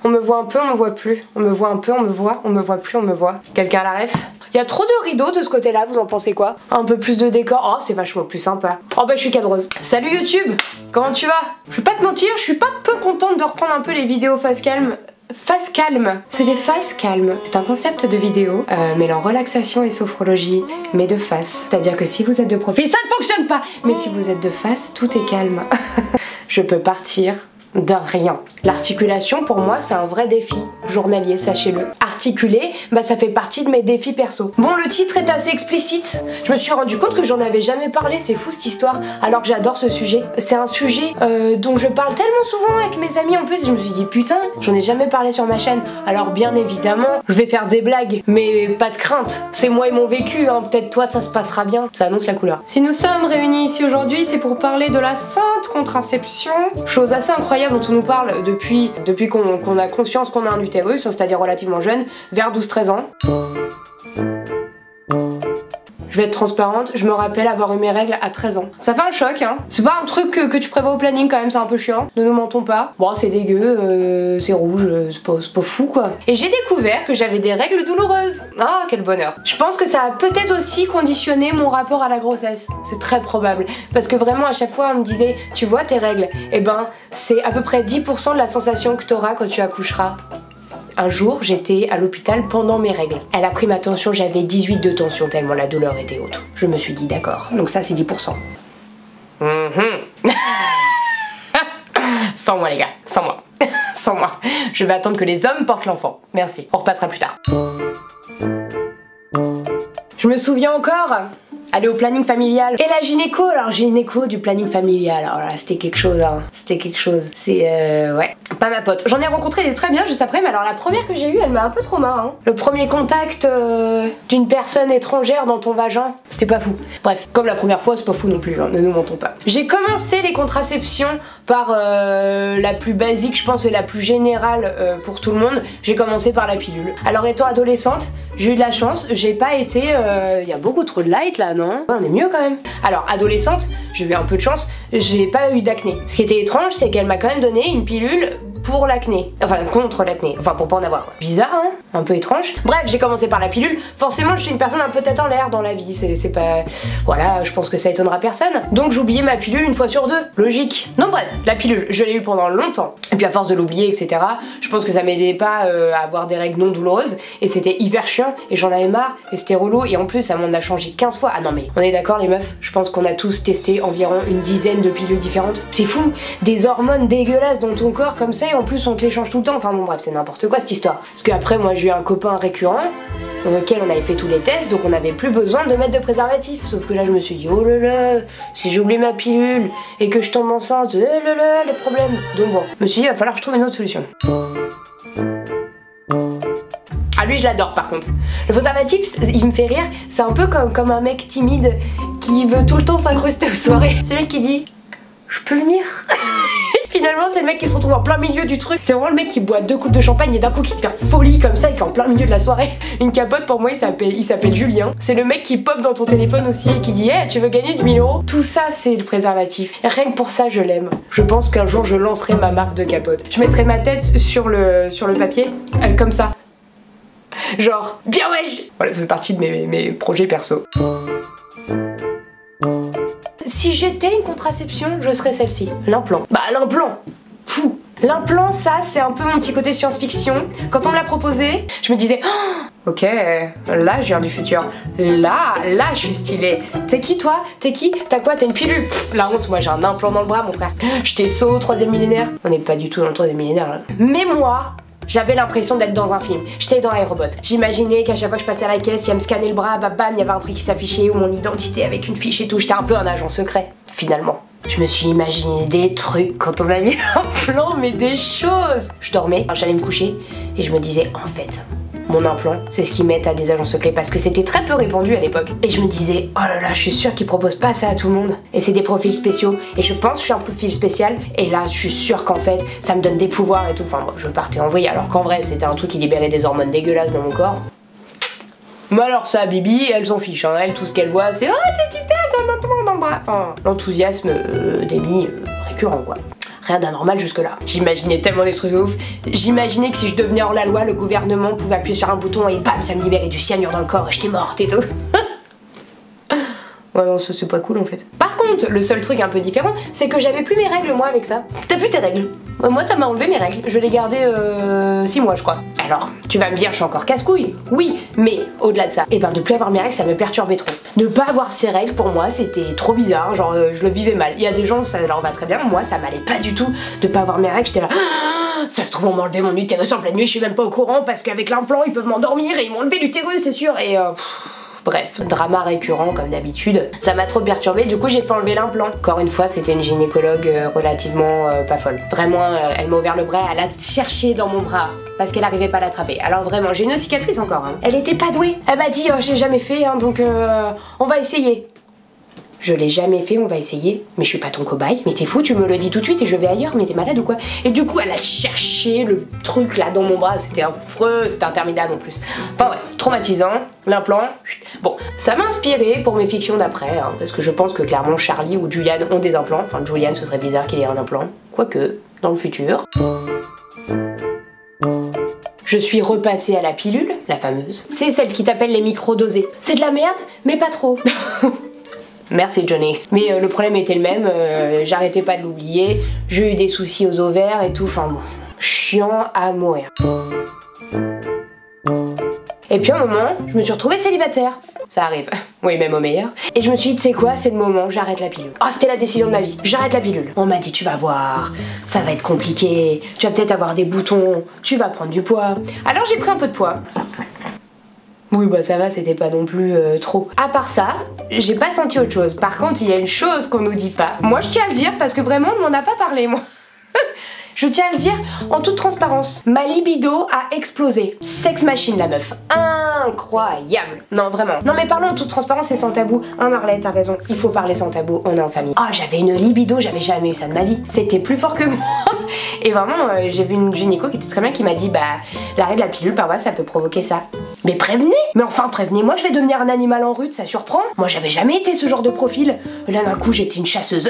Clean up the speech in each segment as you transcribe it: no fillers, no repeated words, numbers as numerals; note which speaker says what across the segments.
Speaker 1: On me voit un peu, on me voit plus. On me voit un peu, on me voit, on me voit plus, on me voit. Quelqu'un a la ref? Il y a trop de rideaux de ce côté-là, vous en pensez quoi? Un peu plus de décor, oh c'est vachement plus sympa. Oh bah je suis cadreuse. Salut YouTube, comment tu vas? Je vais pas te mentir, je suis pas peu contente de reprendre un peu les vidéos face calme. Face calme, c'est des faces calmes. C'est un concept de vidéo mêlant relaxation et sophrologie, mais de face. C'est-à-dire que si vous êtes de profil, ça ne fonctionne pas. Mais si vous êtes de face, tout est calme. Je peux partir d'un rien. L'articulation pour moi c'est un vrai défi journalier, sachez-le. Articuler, bah ça fait partie de mes défis perso. Bon, le titre est assez explicite. Je me suis rendu compte que j'en avais jamais parlé, c'est fou cette histoire, alors que j'adore ce sujet. C'est un sujet dont je parle tellement souvent avec mes amis en plus, je me suis dit putain, j'en ai jamais parlé sur ma chaîne. Alors bien évidemment, je vais faire des blagues, mais pas de crainte. C'est moi et mon vécu, hein. Peut-être toi ça se passera bien. Ça annonce la couleur. Si nous sommes réunis ici aujourd'hui, c'est pour parler de la sainte contraception. Chose assez incroyable dont on nous parle depuis qu'on a conscience qu'on a un utérus, c'est-à-dire relativement jeune, vers 12-13 ans. Je vais être transparente, je me rappelle avoir eu mes règles à 13 ans. Ça fait un choc, hein. C'est pas un truc que tu prévois au planning quand même, c'est un peu chiant. Ne nous mentons pas. Bon, c'est dégueu, c'est rouge, c'est pas fou quoi. Et j'ai découvert que j'avais des règles douloureuses. Ah, quel bonheur. Je pense que ça a peut-être aussi conditionné mon rapport à la grossesse. C'est très probable. Parce que vraiment, à chaque fois, on me disait, tu vois tes règles? Eh ben, c'est à peu près 10% de la sensation que t'auras quand tu accoucheras. Un jour, j'étais à l'hôpital pendant mes règles. Elle a pris ma tension, j'avais 18 de tension tellement la douleur était haute. Je me suis dit d'accord, donc ça c'est 10%. Sans moi les gars, sans moi. Sans moi. Je vais attendre que les hommes portent l'enfant. Merci, on repassera plus tard. Je me souviens encore aller au planning familial. Et la gynéco, alors gynéco du planning familial, alors là c'était quelque chose, hein. C'était quelque chose. C'est ouais, pas ma pote. J'en ai rencontré des très bien juste après, mais alors la première que j'ai eue, elle m'a un peu trauma, hein. Le premier contact d'une personne étrangère dans ton vagin, c'était pas fou. Bref, comme la première fois, c'est pas fou non plus, hein, ne nous mentons pas. J'ai commencé les contraceptions par la plus basique, je pense, et la plus générale pour tout le monde. J'ai commencé par la pilule. Alors étant adolescente, j'ai eu de la chance, j'ai pas été... y a beaucoup trop de light là, non? Ouais, on est mieux quand même. Alors, adolescente, j'ai eu un peu de chance, j'ai pas eu d'acné. Ce qui était étrange, c'est qu'elle m'a quand même donné une pilule pour l'acné. Enfin, contre l'acné. Enfin, pour pas en avoir. Bizarre, hein? Un peu étrange. Bref, j'ai commencé par la pilule. Forcément, je suis une personne un peu tête en l'air dans la vie. C'est pas... Voilà, je pense que ça étonnera personne. Donc, j'oubliais ma pilule une fois sur deux. Logique. Donc, bref, la pilule, je l'ai eue pendant longtemps. Et puis, à force de l'oublier, etc., je pense que ça m'aidait pas à avoir des règles non douloureuses. Et c'était hyper chiant. Et j'en avais marre. Et c'était relou. Et en plus, ça m'en a changé 15 fois. Ah non, mais on est d'accord, les meufs? Je pense qu'on a tous testé environ une dizaine de pilules différentes. C'est fou. Des hormones dégueulasses dans ton corps comme ça. Et en plus on te les change tout le temps, enfin bon bref c'est n'importe quoi cette histoire. Parce qu'après moi j'ai eu un copain récurrent auquel on avait fait tous les tests, donc on n'avait plus besoin de mettre de préservatif. Sauf que là je me suis dit oh là là, si j'oublie ma pilule et que je tombe enceinte, oh là là les problèmes. Donc bon, je me suis dit il va falloir que je trouve une autre solution. Ah lui je l'adore par contre. Le préservatif il me fait rire, c'est un peu comme un mec timide qui veut tout le temps s'incruster aux soirées. C'est le mec qui dit je peux venir. Finalement c'est le mec qui se retrouve en plein milieu du truc. C'est vraiment le mec qui boit 2 coupes de champagne et d'un coup qui te fait folie comme ça et qui est en plein milieu de la soirée. Une capote pour moi il s'appelle Julien. C'est le mec qui pop dans ton téléphone aussi et qui dit hey, tu veux gagner 10 000 €. Tout ça c'est le préservatif. Et rien que pour ça je l'aime. Je pense qu'un jour je lancerai ma marque de capote. Je mettrai ma tête sur le papier comme ça. Genre bien wesh. Voilà, ça fait partie de mes projets perso. Si j'étais une contraception, je serais celle-ci. L'implant. Bah l'implant. Fou. L'implant, ça c'est un peu mon petit côté science-fiction. Quand on me l'a proposé, je me disais oh, ok, là je viens du futur. Là je suis stylée. T'es qui toi? T'es qui? T'as quoi? T'as une pilule? La honte, moi j'ai un implant dans le bras mon frère. J'étais saut, 3e millénaire. On n'est pas du tout dans le 3e millénaire là. Mais moi, j'avais l'impression d'être dans un film. J'étais dans iRobot. J'imaginais qu'à chaque fois que je passais à la caisse, il me scannait le bras, bah bam, il y avait un prix qui s'affichait ou mon identité avec une fiche et tout. J'étais un peu un agent secret, finalement. Je me suis imaginé des trucs quand on m'a mis un plan, mais des choses. Je dormais, j'allais me coucher et je me disais en fait, mon implant, c'est ce qu'ils mettent à des agents secrets parce que c'était très peu répandu à l'époque. Et je me disais, oh là là, je suis sûre qu'ils proposent pas ça à tout le monde. Et c'est des profils spéciaux. Et je pense que je suis un profil spécial. Et là, je suis sûre qu'en fait, ça me donne des pouvoirs et tout. Enfin, moi, je partais en vrille alors qu'en vrai, c'était un truc qui libérait des hormones dégueulasses dans mon corps. Mais alors ça, Bibi, elle s'en fiche. Hein. Elle, tout ce qu'elle voit, c'est oh, c'est super, dans le bras. Enfin, l'enthousiasme d'Amy récurrent, quoi. Rien d'anormal jusque là. J'imaginais tellement des trucs de ouf. J'imaginais que si je devenais hors-la-loi, le gouvernement pouvait appuyer sur un bouton et bam, ça me libérait du cyanure dans le corps et j'étais morte et tout. Ouais non, ça c'est pas cool en fait. Par contre, le seul truc un peu différent, c'est que j'avais plus mes règles moi avec ça. T'as plus tes règles. Moi ça m'a enlevé mes règles. Je les gardais 6 mois je crois. Alors, tu vas me dire je suis encore casse-couille. Oui, mais au-delà de ça, et ben de plus avoir mes règles ça me perturbait trop. Ne pas avoir ces règles pour moi c'était trop bizarre, genre je le vivais mal. Il y a des gens ça leur va très bien, moi ça m'allait pas du tout de pas avoir mes règles, j'étais là. Ça se trouve on m'a enlevé mon utérus en pleine nuit, je suis même pas au courant parce qu'avec l'implant ils peuvent m'endormir et ils m'ont enlevé l'utérus c'est sûr et bref, drama récurrent comme d'habitude. Ça m'a trop perturbée, du coup j'ai fait enlever l'implant. Encore une fois, c'était une gynécologue relativement pas folle. Vraiment, elle m'a ouvert le bras, elle a cherché dans mon bras parce qu'elle arrivait pas à l'attraper. Alors vraiment, j'ai une cicatrice encore. Hein. Elle était pas douée. Elle m'a dit, oh, je l'ai jamais fait, hein, donc on va essayer. Je l'ai jamais fait, on va essayer. Mais je suis pas ton cobaye. Mais t'es fou, tu me le dis tout de suite et je vais ailleurs, mais t'es malade ou quoi? Et du coup, elle a cherché le truc là dans mon bras, c'était affreux, c'était interminable en plus. Enfin bref, traumatisant, l'implant. Bon, ça m'a inspiré pour mes fictions d'après, hein, parce que je pense que clairement Charlie ou Julian ont des implants. Enfin, Julian, ce serait bizarre qu'il ait un implant. Quoique, dans le futur. Je suis repassée à la pilule, la fameuse. C'est celle qui t'appelle les micro-dosés. C'est de la merde, mais pas trop. Merci Johnny. Mais le problème était le même, j'arrêtais pas de l'oublier, j'ai eu des soucis aux ovaires et tout, enfin bon, chiant à mourir. Et puis à un moment, je me suis retrouvée célibataire. Ça arrive, oui même au meilleur. Et je me suis dit, tu sais quoi, c'est le moment, j'arrête la pilule. Ah, c'était la décision de ma vie, j'arrête la pilule. On m'a dit, tu vas voir, ça va être compliqué, tu vas peut-être avoir des boutons, tu vas prendre du poids. Alors j'ai pris un peu de poids. Oui bah ça va, c'était pas non plus trop. À part ça, j'ai pas senti autre chose. Par contre, il y a une chose qu'on nous dit pas. Moi je tiens à le dire parce que vraiment on m'en a pas parlé moi. Je tiens à le dire en toute transparence. Ma libido a explosé. Sex machine la meuf. Incroyable. Non vraiment. Non mais parlons en toute transparence et sans tabou. Hein Marley, t'as raison. Il faut parler sans tabou, on est en famille. Ah j'avais une libido, j'avais jamais eu ça de ma vie. C'était plus fort que moi. Et vraiment, j'ai vu une gynéco qui était très bien qui m'a dit bah l'arrêt de la pilule parfois ça peut provoquer ça. Mais prévenez. Mais enfin prévenez-moi, je vais devenir un animal en rut, ça surprend. Moi j'avais jamais été ce genre de profil. Là d'un coup j'étais une chasseuse.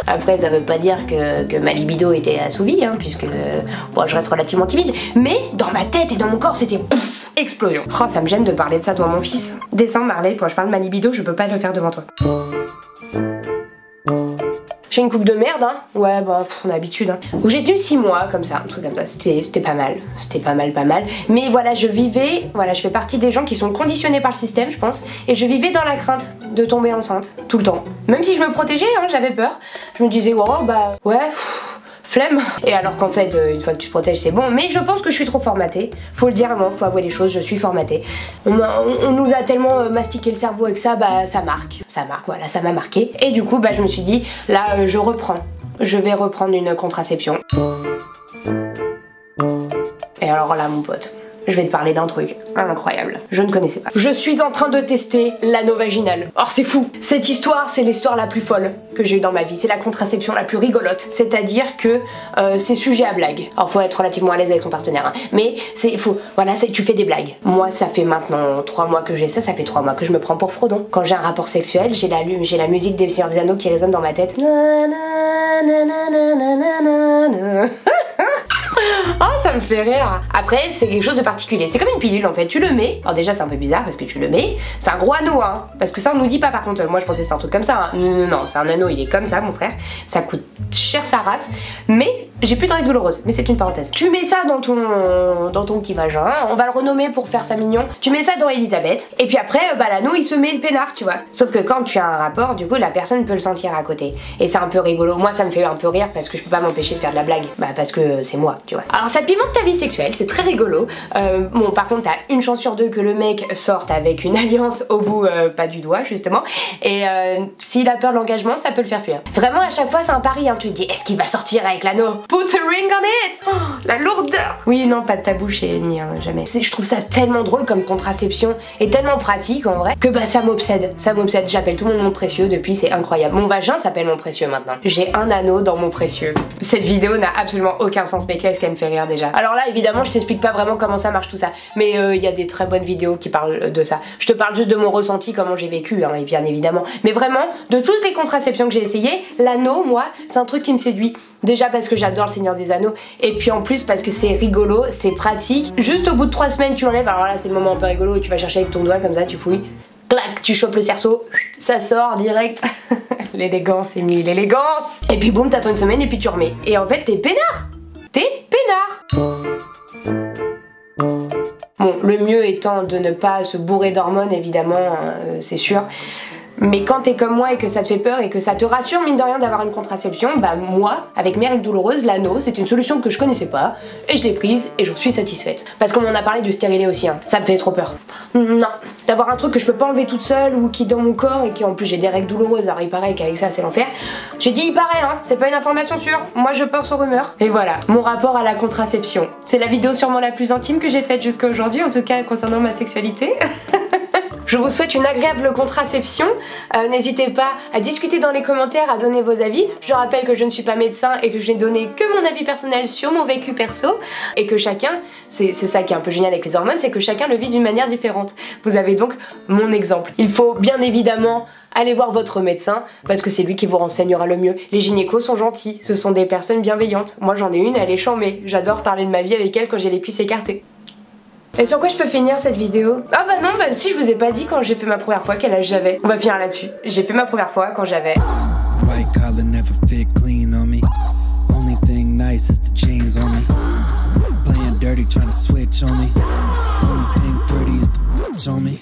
Speaker 1: Après ça veut pas dire que ma libido était assouvie, hein, puisque bon, je reste relativement timide. Mais dans ma tête et dans mon corps c'était explosion. Oh ça me gêne de parler de ça devant mon fils. Descends Marley, quand je parle de ma libido je peux pas le faire devant toi. J'ai une coupe de merde, hein. Ouais, bah, on a l'habitude, hein. Où j'ai tenu 6 mois, comme ça, un truc comme ça. C'était pas mal. C'était pas mal. Mais voilà, je vivais, voilà, je fais partie des gens qui sont conditionnés par le système, je pense. Et je vivais dans la crainte de tomber enceinte, tout le temps. Même si je me protégeais, hein, j'avais peur. Je me disais, wow, bah, ouais, flemme. Et alors qu'en fait, une fois que tu te protèges, c'est bon. Mais je pense que je suis trop formatée. Faut le dire, moi, faut avouer les choses, je suis formatée. On nous a tellement mastiqué le cerveau avec ça, bah ça marque. Ça marque, voilà, ça m'a marqué. Et du coup, bah je me suis dit, là, je reprends. Je vais reprendre une contraception. Et alors là, mon pote, je vais te parler d'un truc incroyable. Je ne connaissais pas. Je suis en train de tester l'anneau vaginal. Or c'est fou. Cette histoire, c'est l'histoire la plus folle que j'ai eue dans ma vie. C'est la contraception la plus rigolote. C'est-à-dire que c'est sujet à blague. Alors faut être relativement à l'aise avec son partenaire. Hein. Mais c'est faux. Voilà, tu fais des blagues. Moi, ça fait maintenant 3 mois que j'ai ça. Ça fait 3 mois que je me prends pour Frodon. Quand j'ai un rapport sexuel, j'ai la musique des Seigneurs des Anneaux qui résonne dans ma tête. Oh ça me fait rire. Après c'est quelque chose de particulier, c'est comme une pilule en fait, tu le mets, alors déjà c'est un peu bizarre parce que tu le mets, c'est un gros anneau hein, parce que ça on nous dit pas par contre, moi je pensais que c'est un truc comme ça, hein. Non, c'est un anneau, il est comme ça mon frère, ça coûte cher sa race, mais j'ai plus de règles douloureuses, mais c'est une parenthèse. Tu mets ça dans ton petit vagin, on va le renommer pour faire ça mignon, tu mets ça dans Elisabeth, et puis après bah l'anneau il se met le peinard tu vois, sauf que quand tu as un rapport, du coup la personne peut le sentir à côté, et c'est un peu rigolo, moi ça me fait un peu rire parce que je peux pas m'empêcher de faire de la blague, bah parce que c'est moi tu vois. Alors ça pimente ta vie sexuelle, c'est très rigolo. Bon par contre t'as une chance sur 2 que le mec sorte avec une alliance au bout, pas du doigt justement. Et s'il a peur de l'engagement, ça peut le faire fuir. Vraiment à chaque fois c'est un pari, hein. Tu te dis est-ce qu'il va sortir avec l'anneau? Put a ring on it. Oh, la lourdeur. Oui non pas de tabou chez Amy, hein, jamais. Je trouve ça tellement drôle comme contraception et tellement pratique en vrai que bah ça m'obsède. Ça m'obsède. J'appelle tout le monde mon précieux depuis, c'est incroyable. Mon vagin s'appelle mon précieux maintenant. J'ai un anneau dans mon précieux. Cette vidéo n'a absolument aucun sens mais qu'est-ce qu'elle me fait rire déjà. Alors là évidemment je t'explique pas vraiment comment ça marche tout ça, mais il y a des très bonnes vidéos qui parlent de ça. Je te parle juste de mon ressenti, comment j'ai vécu hein, bien évidemment. Mais vraiment, de toutes les contraceptions que j'ai essayées, l'anneau, moi, c'est un truc qui me séduit. Déjà parce que j'adore le Seigneur des Anneaux, et puis en plus parce que c'est rigolo, c'est pratique. Juste au bout de 3 semaines tu l'enlèves, alors là c'est le moment un peu rigolo où tu vas chercher avec ton doigt comme ça, tu fouilles. Clac, tu chopes le cerceau, ça sort direct. L'élégance, Émile, l'élégance. Et puis boum, t'attends une semaine et puis tu remets. Et en fait, t'es peinard. T'es peinard. Bon, le mieux étant de ne pas se bourrer d'hormones, évidemment, c'est sûr. Mais quand t'es comme moi et que ça te fait peur et que ça te rassure mine de rien d'avoir une contraception, bah moi, avec mes règles douloureuses, l'anneau, c'est une solution que je connaissais pas et je l'ai prise et j'en suis satisfaite. Parce qu'on m'en a parlé du stérilet aussi, hein. Ça me fait trop peur. Non, d'avoir un truc que je peux pas enlever toute seule ou qui est dans mon corps et qui en plus j'ai des règles douloureuses, alors il paraît qu'avec ça c'est l'enfer. J'ai dit il paraît hein, c'est pas une information sûre, moi je pense aux rumeurs. Et voilà, mon rapport à la contraception. C'est la vidéo sûrement la plus intime que j'ai faite jusqu'à aujourd'hui, en tout cas concernant ma sexualité. Je vous souhaite une agréable contraception. N'hésitez pas à discuter dans les commentaires, à donner vos avis. Je rappelle que je ne suis pas médecin et que je n'ai donné que mon avis personnel sur mon vécu perso. Et que chacun, c'est ça qui est un peu génial avec les hormones, c'est que chacun le vit d'une manière différente. Vous avez donc mon exemple. Il faut bien évidemment aller voir votre médecin parce que c'est lui qui vous renseignera le mieux. Les gynécos sont gentils, ce sont des personnes bienveillantes. Moi j'en ai une, elle est chambée. J'adore parler de ma vie avec elle quand j'ai les cuisses écartées. Et sur quoi je peux finir cette vidéo? Ah bah non, bah si, je vous ai pas dit quand j'ai fait ma première fois quel âge j'avais. On va finir là-dessus. J'ai fait ma première fois quand j'avais... White collar never fit clean on me. Only thing nice is the chains on me. Playing dirty trying to switch on me. Only thing pretty is the bitch on me.